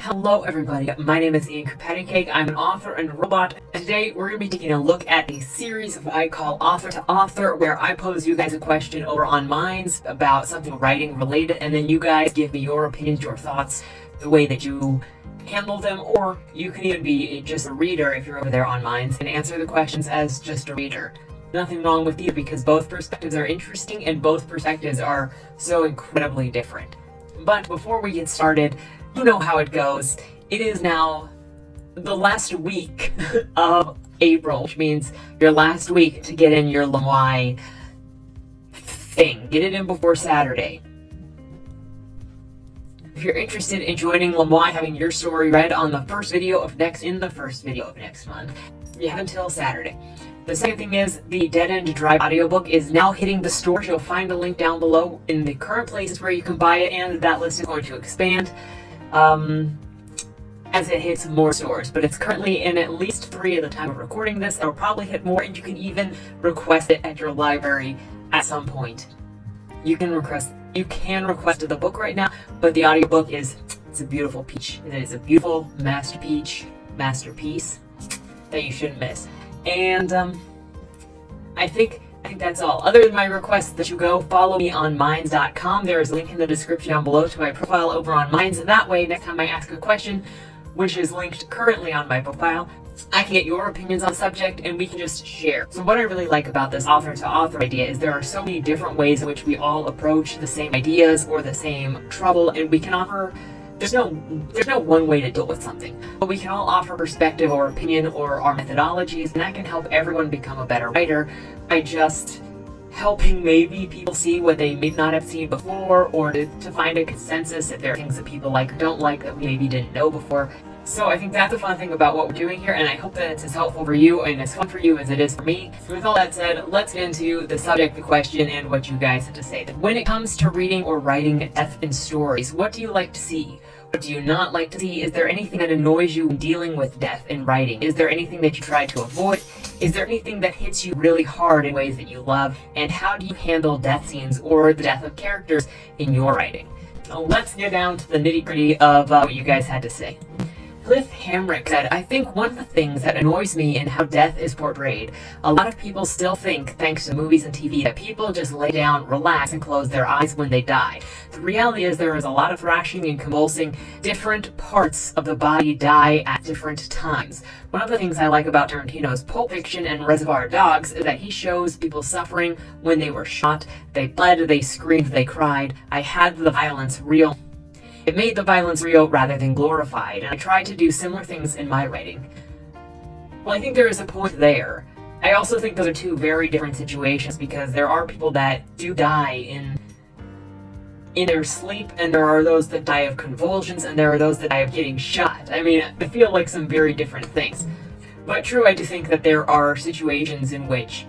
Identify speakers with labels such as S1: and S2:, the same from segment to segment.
S1: Hello everybody, my name is KirkpattieCake. I'm an author and robot, and today we're going to be taking a look at a series of what I call Author to Author, where I pose you guys a question over on Minds about something writing related, and then you guys give me your opinions, your thoughts, the way that you handle them, or you can even be just a reader if you're over there on Minds and answer the questions as just a reader. Nothing wrong with either, because both perspectives are interesting and both perspectives are so incredibly different. But before we get started, you know how it goes. It is now the last week of April, which means your last week to get in your LBRY thing. Get it in before Saturday. If you're interested in joining LBRY, having your story read on the first video of next month, you have until Saturday. The second thing is the Dead End Drive audiobook is now hitting the stores. You'll find a link down below in the current places where you can buy it, and that list is going to expand as it hits more stores, but it's currently in at least 3 at the time of recording this. It'll probably hit more, and you can even request it at your library at some point. You can request the book right now, but the audiobook it's a beautiful peach. It is a beautiful masterpiece that you shouldn't miss. And I think that's all. Other than my request that you go follow me on minds.com. There is a link in the description down below to my profile over on Minds. That way, next time I ask a question, which is linked currently on my profile, I can get your opinions on the subject and we can just share. So what I really like about this author-to-author idea is there are so many different ways in which we all approach the same ideas or the same trouble, and we can offer there's no one way to deal with something, but we can all offer perspective or opinion or our methodologies, and that can help everyone become a better writer by just helping maybe people see what they may not have seen before, or to find a consensus if there are things that people like or don't like that we maybe didn't know before. So I think that's a fun thing about what we're doing here, and I hope that it's as helpful for you and as fun for you as it is for me. So with all that said, let's get into the subject, the question, and what you guys have to say. When it comes to reading or writing death in stories, what do you like to see? What do you not like to see? Is there anything that annoys you when dealing with death in writing? Is there anything that you try to avoid? Is there anything that hits you really hard in ways that you love? And how do you handle death scenes or the death of characters in your writing? So let's get down to the nitty-gritty of what you guys had to say. Cliff Hamrick said, I think one of the things that annoys me in how death is portrayed, a lot of people still think, thanks to movies and TV, that people just lay down, relax, and close their eyes when they die. The reality is there is a lot of thrashing and convulsing. Different parts of the body die at different times. One of the things I like about Tarantino's Pulp Fiction and Reservoir Dogs is that he shows people suffering when they were shot. They bled, they screamed, they cried. I had the violence real. It made the violence real rather than glorified, and I tried to do similar things in my writing. Well, I think there is a point there. I also think those are two very different situations, because there are people that do die in their sleep, and there are those that die of convulsions, and there are those that die of getting shot. I mean, they feel like some very different things. But true, I do think that there are situations in which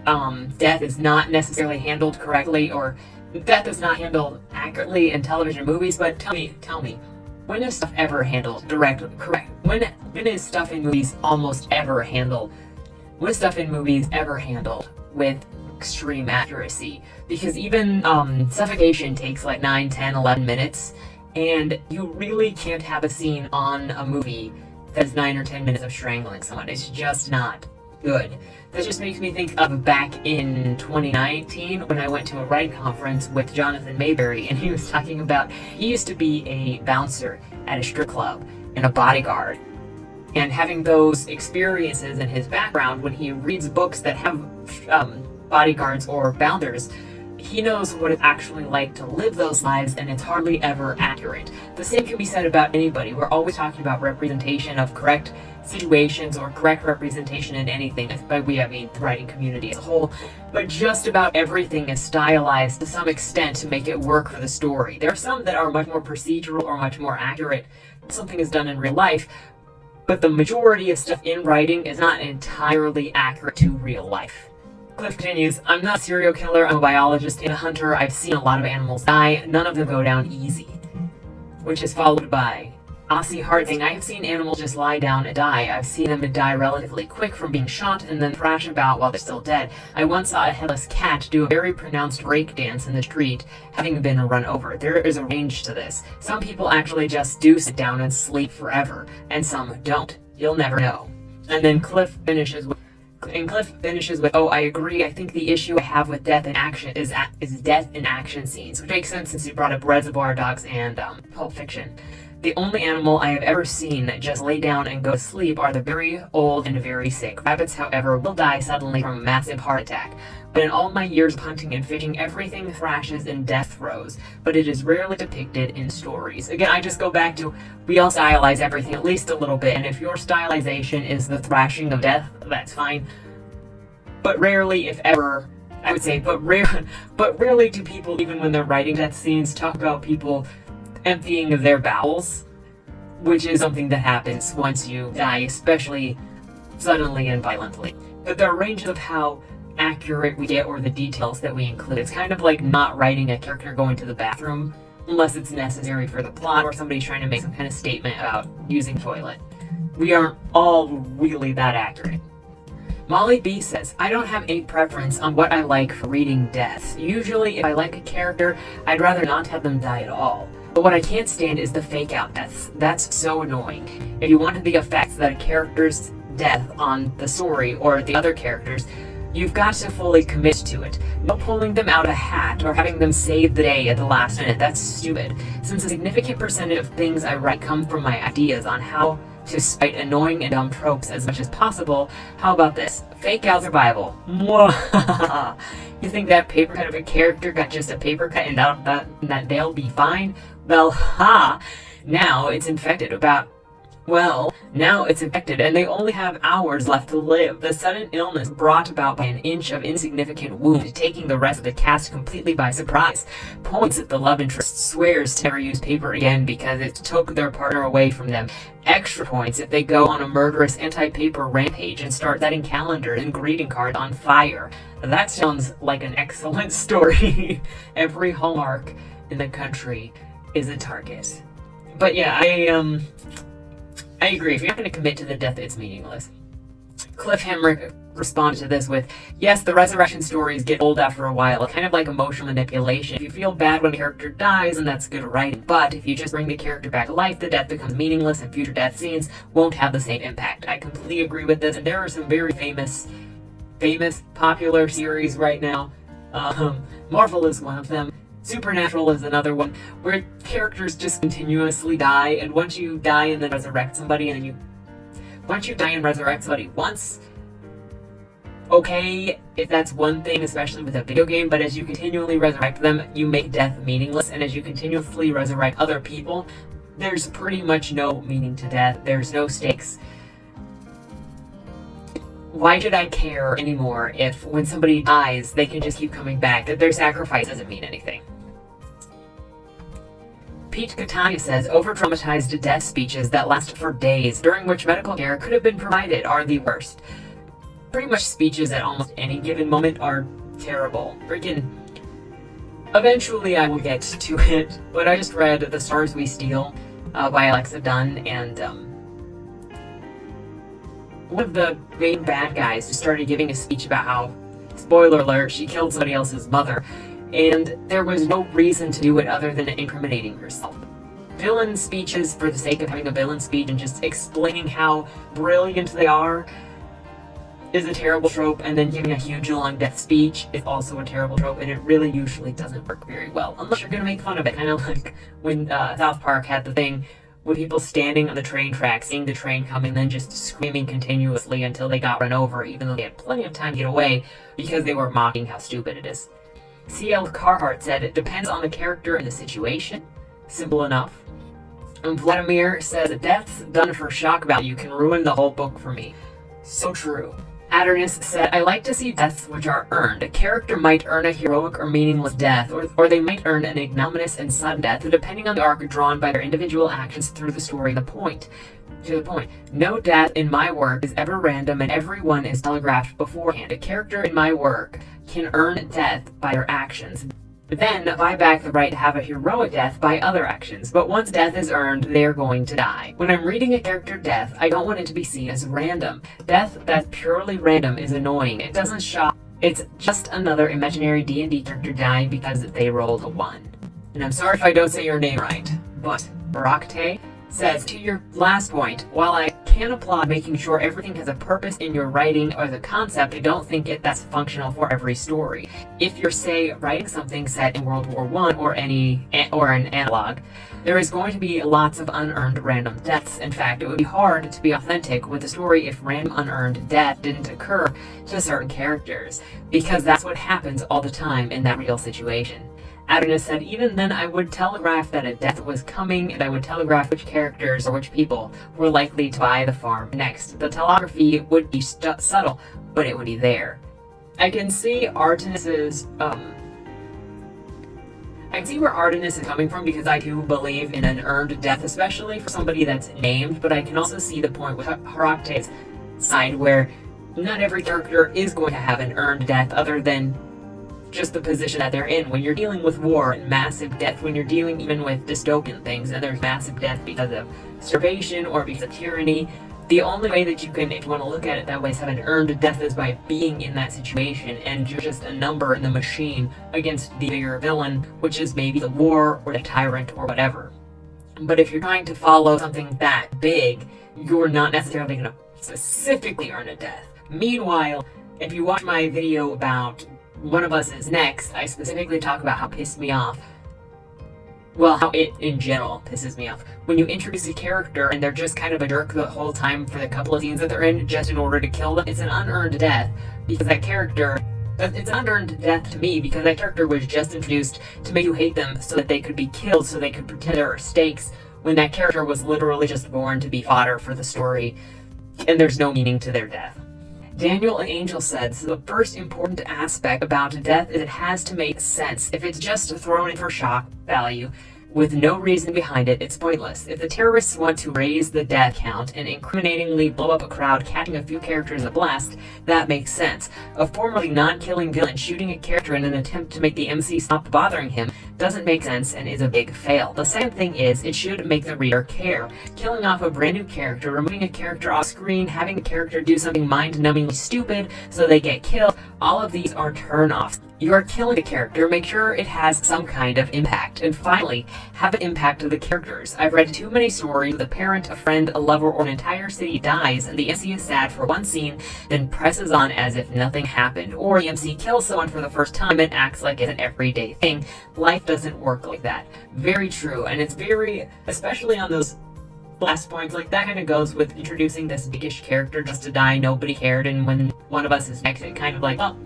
S1: death is not necessarily handled correctly, or death is not handled accurately in television and movies. But tell me, when is stuff ever handled correct? When is stuff in movies almost ever handled? When is stuff in movies ever handled with extreme accuracy? Because even suffocation takes like 9, 10, 11 minutes, and you really can't have a scene on a movie that's 9 or 10 minutes of strangling someone. It's just not good. That just makes me think of back in 2019 when I went to a writing conference with Jonathan Mayberry, and he was talking about, he used to be a bouncer at a strip club and a bodyguard, and having those experiences in his background, when he reads books that have bodyguards or bouncers, he knows what it's actually like to live those lives, and it's hardly ever accurate. The same can be said about anybody. We're always talking about representation of correct situations or correct representation in anything. By we, I mean the writing community as a whole. But just about everything is stylized to some extent to make it work for the story. There are some that are much more procedural or much more accurate. Something is done in real life, but the majority of stuff in writing is not entirely accurate to real life. Cliff continues, I'm not a serial killer, I'm a biologist and a hunter. I've seen a lot of animals die. None of them go down easy. Which is followed by, Aussie Heart saying, I have seen animals just lie down and die. I've seen them die relatively quick from being shot and then thrash about while they're still dead. I once saw a headless cat do a very pronounced break dance in the street, having been run over. There is a range to this. Some people actually just do sit down and sleep forever, and some don't. You'll never know. And then Cliff finishes with, oh, I agree. I think the issue I have with death in action is death in action scenes, which makes sense since you brought up Reservoir Dogs and Pulp Fiction. The only animal I have ever seen that just lay down and go to sleep are the very old and very sick. Rabbits, however, will die suddenly from a massive heart attack. But in all my years of hunting and fishing, everything thrashes in death throes, but it is rarely depicted in stories. Again, I just go back to, we all stylize everything at least a little bit, and if your stylization is the thrashing of death, that's fine. But rarely, if ever, I would say, but rarely do people, even when they're writing death scenes, talk about people emptying of their bowels, which is something that happens once you die, especially suddenly and violently. But there are ranges of how accurate we get or the details that we include. It's kind of like not writing a character going to the bathroom unless it's necessary for the plot or somebody's trying to make some kind of statement about using toilet. We aren't all really that accurate. Molly B says, I don't have any preference on what I like for reading deaths. Usually, if I like a character, I'd rather not have them die at all. But what I can't stand is the fake-out deaths. That's so annoying. If you wanted the effects that a character's death on the story or the other characters, you've got to fully commit to it. No pulling them out a hat or having them save the day at the last minute. That's stupid. Since a significant percentage of things I write come from my ideas on how to cite annoying and dumb tropes as much as possible, how about this? Fake-out survival. You think that paper cut of a character got just a paper cut and that they'll be fine? Well, now it's infected and they only have hours left to live. The sudden illness brought about by an inch of insignificant wound, taking the rest of the cast completely by surprise. Points if the love interest swears to never use paper again because it took their partner away from them. Extra points if they go on a murderous anti-paper rampage and start setting calendars and greeting cards on fire. That sounds like an excellent story. Every Hallmark in the country is a target. But yeah, I agree. If you're not going to commit to the death, it's meaningless. Cliff Hemrick responded to this with, yes, the resurrection stories get old after a while, kind of like emotional manipulation. If you feel bad when a character dies, then that's good writing. But if you just bring the character back to life, the death becomes meaningless and future death scenes won't have the same impact. I completely agree with this, and there are some very famous, popular series right now. Marvel is one of them. Supernatural is another one where characters just continuously die, and once you die and then resurrect somebody, once you die and resurrect somebody once, okay, if that's one thing, especially with a video game, but as you continually resurrect them, you make death meaningless, and as you continuously resurrect other people, there's pretty much no meaning to death. There's no stakes. Why should I care anymore if when somebody dies, they can just keep coming back, that their sacrifice doesn't mean anything? Pete Catania says, over-dramatized death speeches that last for days, during which medical care could have been provided, are the worst. Pretty much speeches at almost any given moment are terrible. Eventually I will get to it, but I just read The Stars We Steal by Alexa Dunn, and one of the main bad guys just started giving a speech about how, spoiler alert, she killed somebody else's mother. And there was no reason to do it other than incriminating herself. Villain speeches for the sake of having a villain speech and just explaining how brilliant they are is a terrible trope, and then giving a huge long death speech is also a terrible trope, and it really usually doesn't work very well, unless you're going to make fun of it, kind of like when South Park had the thing with people standing on the train tracks, seeing the train coming, then just screaming continuously until they got run over, even though they had plenty of time to get away, because they were mocking how stupid it is. C.L. Carhart said, it depends on the character and the situation. Simple enough. And Vladimir says, deaths done for shock value can ruin the whole book for me. So true. Adernus said, I like to see deaths which are earned. A character might earn a heroic or meaningless death, or they might earn an ignominious and sudden death, depending on the arc drawn by their individual actions through the story to the point. No death in my work is ever random, and everyone is telegraphed beforehand. A character in my work can earn death by their actions. then buy back the right to have a heroic death by other actions, but once death is earned, they're going to die. When I'm reading a character death, I don't want it to be seen as random. Death that's purely random is annoying. It doesn't shock. It's just another imaginary D&D character dying because they rolled a 1. And I'm sorry if I don't say your name right, but Barakte says, to your last point, while I can applaud making sure everything has a purpose in your writing or the concept, I don't think that's functional for every story. If you're, say, writing something set in World War I or an analog, there is going to be lots of unearned random deaths. In fact, it would be hard to be authentic with a story if random unearned death didn't occur to certain characters, because that's what happens all the time in that real situation. Adonais said, even then I would telegraph that a death was coming, and I would telegraph which characters or which people were likely to buy the farm next. The telegraphy would be subtle, but it would be there. I can see Artemis's, I can see where Artemis is coming from, because I do believe in an earned death, especially for somebody that's named, but I can also see the point with Barakte's side where not every character is going to have an earned death other than just the position that they're in. When you're dealing with war and massive death, when you're dealing even with dystopian things and there's massive death because of starvation or because of tyranny, the only way that you can, if you want to look at it that way, is have an earned death is by being in that situation, and you're just a number in the machine against the bigger villain, which is maybe the war or the tyrant or whatever. But if you're trying to follow something that big, you're not necessarily going to specifically earn a death. Meanwhile, if you watch my video about One of Us is Next, I specifically talk about how pissed me off. Well, how it, in general, pisses me off. When you introduce a character and they're just kind of a jerk the whole time for the couple of scenes that they're in, just in order to kill them, it's an unearned death. Because that character, it's an unearned death to me, because that character was just introduced to make you hate them so that they could be killed, so they could pretend there are stakes, when that character was literally just born to be fodder for the story, and there's no meaning to their death. Daniel and Angel said, so the first important aspect about death is it has to make sense. If it's just thrown in for shock value with no reason behind it, it's pointless. If the terrorists want to raise the death count and incriminatingly blow up a crowd, catching a few characters a blast, that makes sense. A formerly non-killing villain shooting a character in an attempt to make the MC stop bothering him doesn't make sense and is a big fail. The second thing is, it should make the reader care. Killing off a brand new character, removing a character off screen, having the character do something mind-numbingly stupid so they get killed, all of these are turn-offs. You are killing a character, make sure it has some kind of impact. And finally, have an impact to the characters. I've read too many stories where the parent, a friend, a lover, or an entire city dies, and the MC is sad for one scene, then presses on as if nothing happened. Or the MC kills someone for the first time and acts like it's an everyday thing. Life doesn't work like that. Very true, and it's very, especially on those last points, like that kind of goes with introducing this biggish character just to die, nobody cared, and when One of Us is Next, it kind of like, well,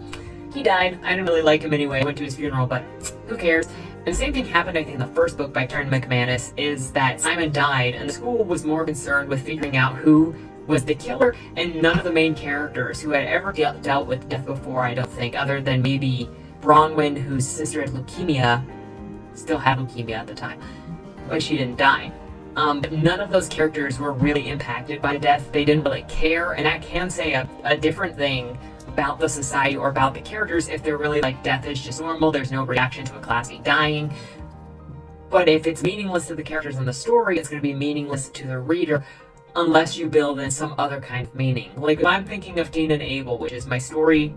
S1: he died, I didn't really like him anyway, I went to his funeral, but who cares? And the same thing happened, I think, in the first book by Terry McManus, is that Simon died, and the school was more concerned with figuring out who was the killer, and none of the main characters who had ever dealt with death before, I don't think, other than maybe Bronwyn, whose sister had leukemia, still had leukemia at the time, but she didn't die. None of those characters were really impacted by death. They didn't really care, and that can say a different thing about the society or about the characters if they're really like, death is just normal, there's no reaction to a classmate dying. But if it's meaningless to the characters in the story, it's going to be meaningless to the reader unless you build in some other kind of meaning. Like, if I'm thinking of Cain and Abel, which is my story,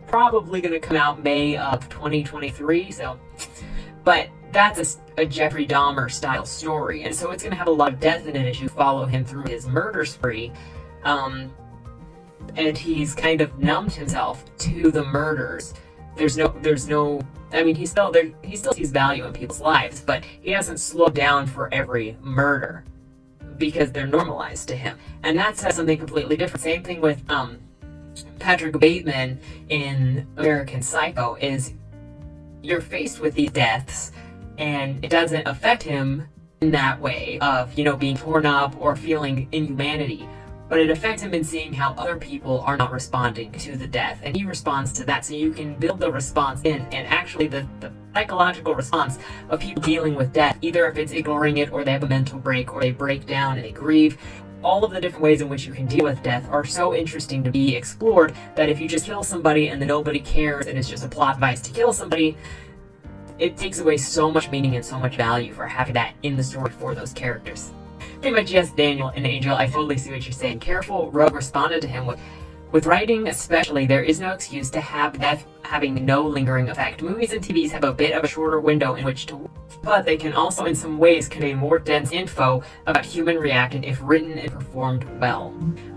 S1: probably going to come out May of 2023, so... But that's a Jeffrey Dahmer style story, and so it's going to have a lot of death in it as you follow him through his murder spree. And he's kind of numbed himself to the murders. There's no, I mean, he still sees value in people's lives, but he hasn't slowed down for every murder because they're normalized to him. And that says something completely different. Same thing with Patrick Bateman in American Psycho, is you're faced with these deaths and it doesn't affect him in that way of, being torn up or feeling inhumanity. But it affects him in seeing how other people are not responding to the death, and he responds to that, so you can build the response in, and actually the psychological response of people dealing with death, either if it's ignoring it, or they have a mental break, or they break down and they grieve. All of the different ways in which you can deal with death are so interesting to be explored that if you just kill somebody and then nobody cares and it's just a plot device to kill somebody, it takes away so much meaning and so much value for having that in the story for those characters. Pretty much, yes, Daniel and Angel, I totally see what you're saying. Careful Rogue responded to him with writing especially, there is no excuse to have death having no lingering effect. Movies and TVs have a bit of a shorter window in which to work, but they can also in some ways convey more dense info about human reaction if written and performed well.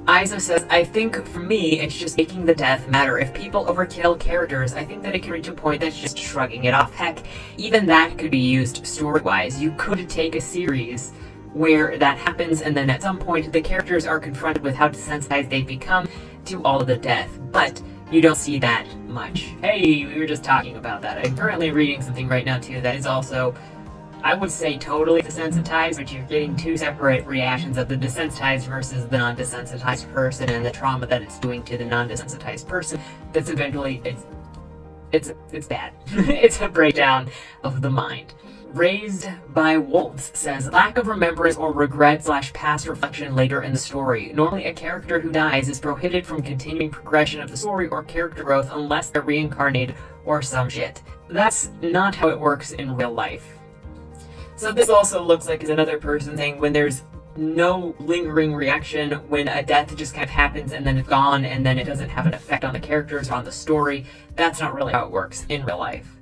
S1: Isa says, I think for me, it's just making the death matter. If people overkill characters, I think that it can reach a point that's just shrugging it off. Heck, even that could be used story-wise. You could take a series where that happens, and then at some point the characters are confronted with how desensitized they've become to all of the death, but you don't see that much. Hey, we were just talking about that. I'm currently reading something right now too that is also, I would say, totally desensitized, but you're getting two separate reactions of the desensitized versus the non-desensitized person and the trauma that it's doing to the non-desensitized person. That's eventually, it's bad. It's a breakdown of the mind. Raised by Wolves says, lack of remembrance or regret / past reflection later in the story. Normally a character who dies is prohibited from continuing progression of the story or character growth unless they're reincarnated or some shit. That's not how it works in real life. So this also looks like it's another person saying when there's no lingering reaction, when a death just kind of happens and then it's gone and then it doesn't have an effect on the characters or on the story, that's not really how it works in real life.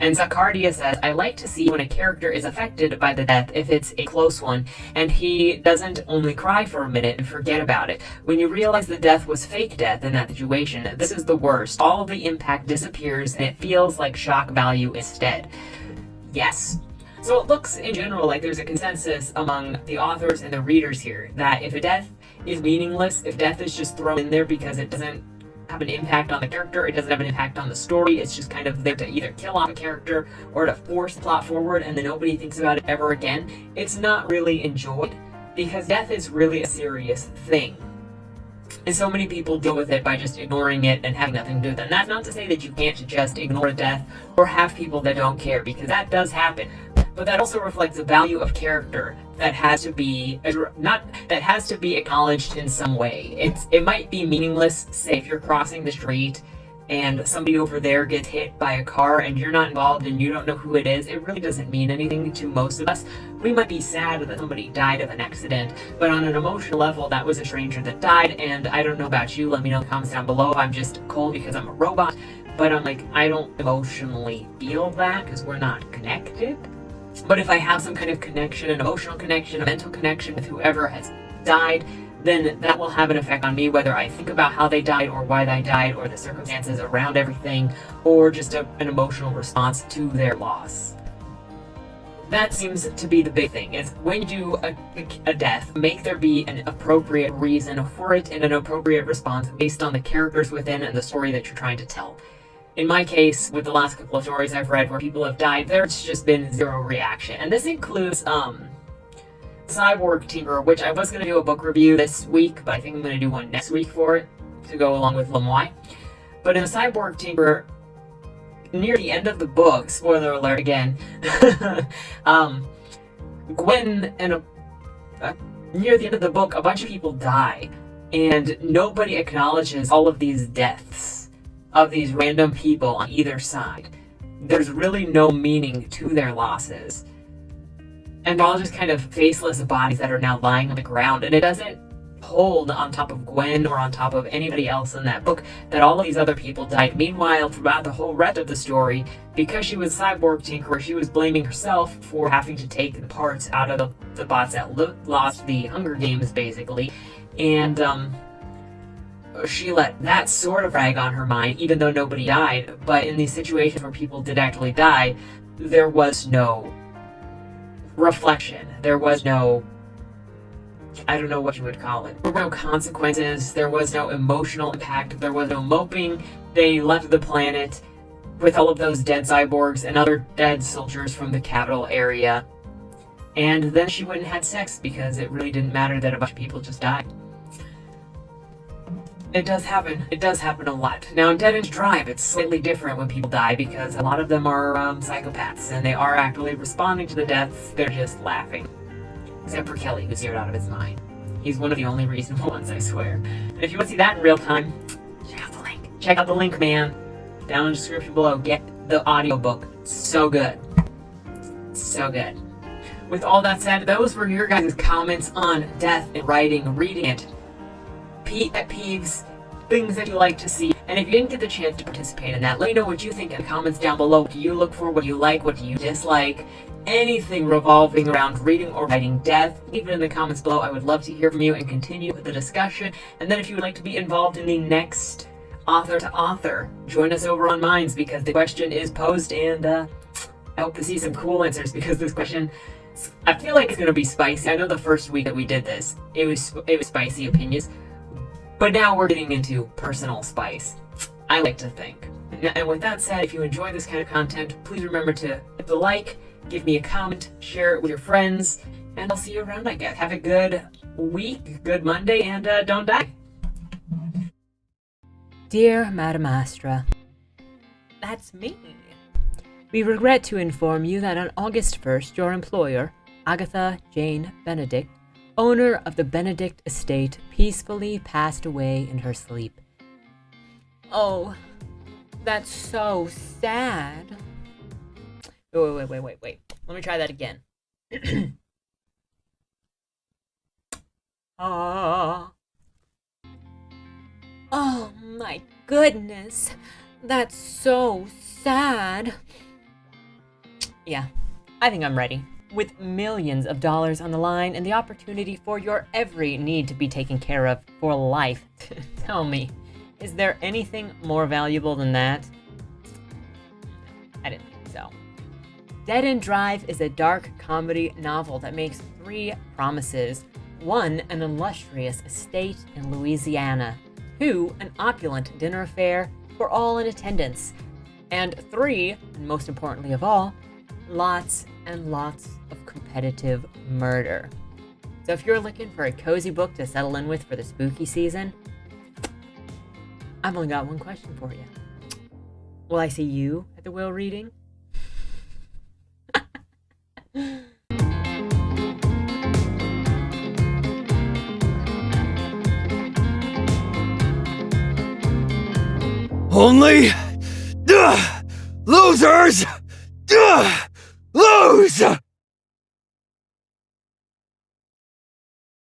S1: And Zakardia says, I like to see when a character is affected by the death if it's a close one, and he doesn't only cry for a minute and forget about it. When you realize the death was fake death in that situation, this is the worst. All of the impact disappears and it feels like shock value instead. Yes. So it looks in general like there's a consensus among the authors and the readers here that if a death is meaningless, if death is just thrown in there because it doesn't have an impact on the character, it doesn't have an impact on the story, it's just kind of there to either kill off a character or to force the plot forward and then nobody thinks about it ever again, it's not really enjoyed because death is really a serious thing. And so many people deal with it by just ignoring it and having nothing to do with it. And that's not to say that you can't just ignore a death or have people that don't care, because that does happen. But that also reflects the value of character that has to be acknowledged in some way. It might be meaningless, say if you're crossing the street and somebody over there gets hit by a car and you're not involved and you don't know who it is, it really doesn't mean anything to most of us. We might be sad that somebody died of an accident, but on an emotional level, that was a stranger that died, and I don't know about you, let me know in the comments down below. I'm just cold because I'm a robot, but I'm like, I don't emotionally feel that because we're not connected. But if I have some kind of connection, an emotional connection, a mental connection with whoever has died, then that will have an effect on me, whether I think about how they died or why they died or the circumstances around everything, or just an emotional response to their loss. That seems to be the big thing, is when you do a death, make there be an appropriate reason for it and an appropriate response based on the characters within and the story that you're trying to tell. In my case, with the last couple of stories I've read where people have died, there's just been zero reaction. And this includes Cyborg Tinker, which I was going to do a book review this week, but I think I'm going to do one next week for it, to go along with LBRY. But in the Cyborg Tinker, near the end of the book, spoiler alert again, Gwen and near the end of the book, a bunch of people die, and nobody acknowledges all of these deaths of these random people on either side. There's really no meaning to their losses. And they're all just kind of faceless bodies that are now lying on the ground, and it doesn't hold on top of Gwen or on top of anybody else in that book that all of these other people died. Meanwhile, throughout the whole rest of the story, because she was Cyborg Tinker, she was blaming herself for having to take the parts out of the bots that lost the Hunger Games, basically, and she let that sort of rag on her mind, even though nobody died. But in these situations where people did actually die, there was no reflection. There was no, I don't know what you would call it. There were no consequences. There was no emotional impact. There was no moping. They left the planet with all of those dead cyborgs and other dead soldiers from the capital area. And then she went and had sex because it really didn't matter that a bunch of people just died. It does happen. It does happen a lot. Now in Dead End Drive, it's slightly different when people die because a lot of them are psychopaths and they are actively responding to the deaths. They're just laughing. Except for Kelly, who's zeroed out of his mind. He's one of the only reasonable ones, I swear. And if you want to see that in real time, check out the link. Check out the link, man. Down in the description below. Get the audiobook. So good. So good. With all that said, those were your guys' comments on death and writing, reading it. Pet peeves, things that you like to see. And if you didn't get the chance to participate in that, let me know what you think in the comments down below. What do you look for? What do you like? What do you dislike? Anything revolving around reading or writing death, leave it in the comments below. I would love to hear from you and continue with the discussion. And then if you would like to be involved in the next author to author, join us over on Minds, because the question is posed, and I hope to see some cool answers, because this question, I feel like it's going to be spicy. I know the first week that we did this, it was spicy opinions, but now we're getting into personal spice, I like to think. And with that said, if you enjoy this kind of content, please remember to hit the like, give me a comment, share it with your friends, and I'll see you around, I guess. Have a good week, good Monday, and don't die.
S2: Dear Madam Astra,
S1: That's me.
S2: we regret to inform you that on August 1st, your employer, Agatha Jane Benedict, owner of the Benedict estate, peacefully passed away in her sleep.
S1: Oh, that's so sad.
S2: Wait. Let me try that again.
S1: Oh my goodness, that's so sad.
S2: Yeah, I think I'm ready. With millions of dollars on the line and the opportunity for your every need to be taken care of for life, tell me, is there anything more valuable than that? I didn't think so. Dead End Drive is a dark comedy novel that makes 3 promises. 1, an illustrious estate in Louisiana. 2, an opulent dinner affair for all in attendance. And 3, and most importantly of all, lots and lots of competitive murder. So if you're looking for a cozy book to settle in with for the spooky season, I've only got one question for you. Will I see you at the will reading?
S3: Only losers lose!